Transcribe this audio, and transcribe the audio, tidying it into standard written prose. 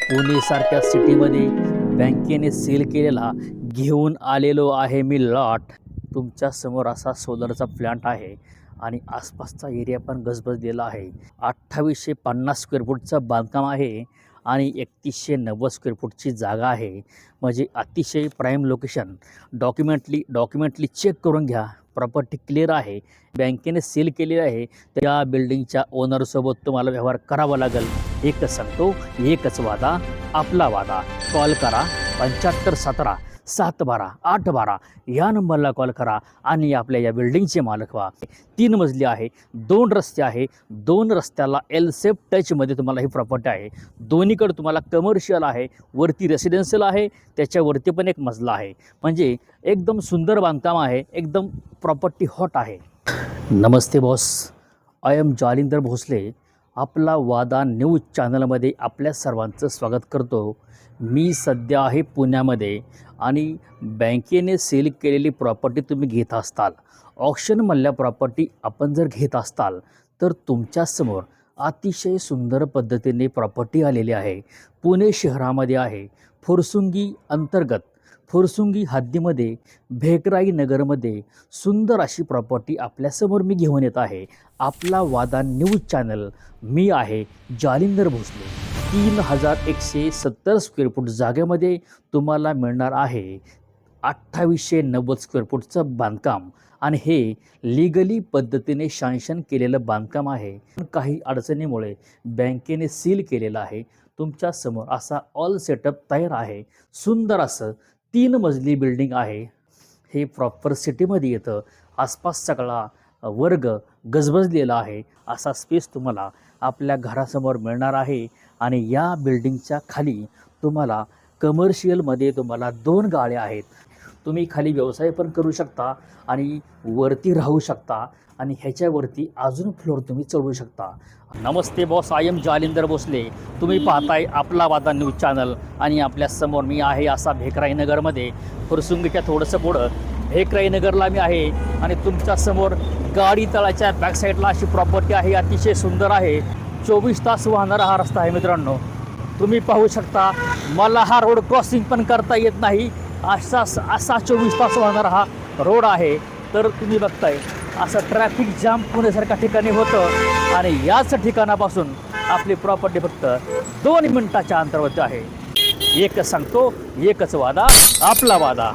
पुणेसारख्या सिटीमध्ये बँकेने सेल केलेला घेऊन आलेलो आहे मी लॉट. तुमच्या समोर असा सोलरचा प्लांट आहे आणि आसपासचा एरिया पण गजबजलेला आहे. 2850 स्क्वेअर फूटचं बांधकाम आहे आणि 3190 स्क्वेअर फूटची जागा आहे. म्हणजे अतिशय प्राईम लोकेशन. डॉक्युमेंटली चेक करून घ्या. प्रॉपर्टी क्लिअर आहे. बँकेने सेल केलेली आहे. त्या बिल्डिंगच्या ओनरसोबत तुम्हाला व्यवहार करावा लागेल. एकच सांगतो, एकच वादा, आपला वादा. कॉल करा 7517 712 812 या नंबरला कॉल करा आणि आपल्या या बिल्डिंगचे मालक व्हा. 3 मजली आहे, 2 रस्ते आहे. 2 रस्त्याला एल-शेप टचमध्ये तुम्हाला ही प्रॉपर्टी आहे. दोन्हीकडे तुम्हाला कमर्शियल आहे, वरती रेसिडेन्शियल आहे, त्याच्यावरती पण एक मजला आहे. म्हणजे एकदम सुंदर बांधकाम आहे. एकदम प्रॉपर्टी हॉट आहे. नमस्ते boss, I am Jalindar Bhosale. आपला वादा न्यूज चॅनलमध्ये आपल्या सर्वांचं स्वागत करतो. मी सध्या आहे पुण्यामध्ये आणि बँकेने सेल केलेली प्रॉपर्टी तुम्ही घेत असताल, ऑक्शनमधल्या प्रॉपर्टी आपण जर घेत असताल तर तुमच्यासमोर अतिशय सुंदर पद्धतीने प्रॉपर्टी आलेली आहे. पुणे शहरामध्ये आहे. फुरसुंगी अंतर्गत फुरसुंगी हद्दीमध्ये भेकराई नगरमध्ये सुंदर अशी प्रॉपर्टी आपल्यासमोर मी घेऊन येत आहे. आपला वादा न्यूज चॅनल. मी आहे जालिंदर भोसले. 3170 स्क्वेअर फूट जागेमध्ये तुम्हाला मिळणार आहे 2890 स्क्वेअर फूटचं बांधकाम आणि हे लीगली पद्धतीने सँक्शन केलेलं बांधकाम आहे. काही अडचणीमुळे बँकेने सील केलेलं आहे. तुमच्यासमोर असा ऑल सेटअप तयार आहे. सुंदर असं 3 मजली बिल्डिंग आहे. हे प्रॉपर सिटीमध्ये येतं. आसपास सगळा वर्ग गजबजलेला आहे. असा स्पेस तुम्हाला आपल्या घरासमोर मिळणार आहे. आणि या बिल्डिंगच्या खाली तुम्हाला कमर्शियलमध्ये तुम्हाला 2 गाळ्या आहेत. तुम्ही खाली व्यवसाय पण करू शकता आणि वरती राहू शकता आणि ह्याच्यावरती अजून फ्लोअर तुम्ही चढवू शकता. नमस्ते boss, I am Jalindar Bhosale. तुम्ही पाहताय आपला वादा न्यूज चॅनल आणि आपल्यासमोर मी आहे असा भेकराई नगरमध्ये. फुरसुंगीच्या थोडंसं पुढं भेकराई नगरला मी आहे आणि तुमच्यासमोर गाडी तळाच्या बॅकसाईडला अशी प्रॉपर्टी आहे. अतिशय सुंदर आहे. 24 तास वाहणारा हा रस्ता आहे मित्रांनो. तुम्ही पाहू शकता. मला हा रोड क्रॉसिंग पण करता येत नाही. असा 24 तास वाहणारा हा रोड आहे. तर तुम्ही बघताय असं ट्रॅफिक जाम पुण्यासारख्या ठिकाणी होतं आणि याच ठिकाणापासून आपली प्रॉपर्टी फक्त 2 मिनिटाच्या अंतरावरती आहे. एकच सांगतो, एकच वादा, आपला वादा.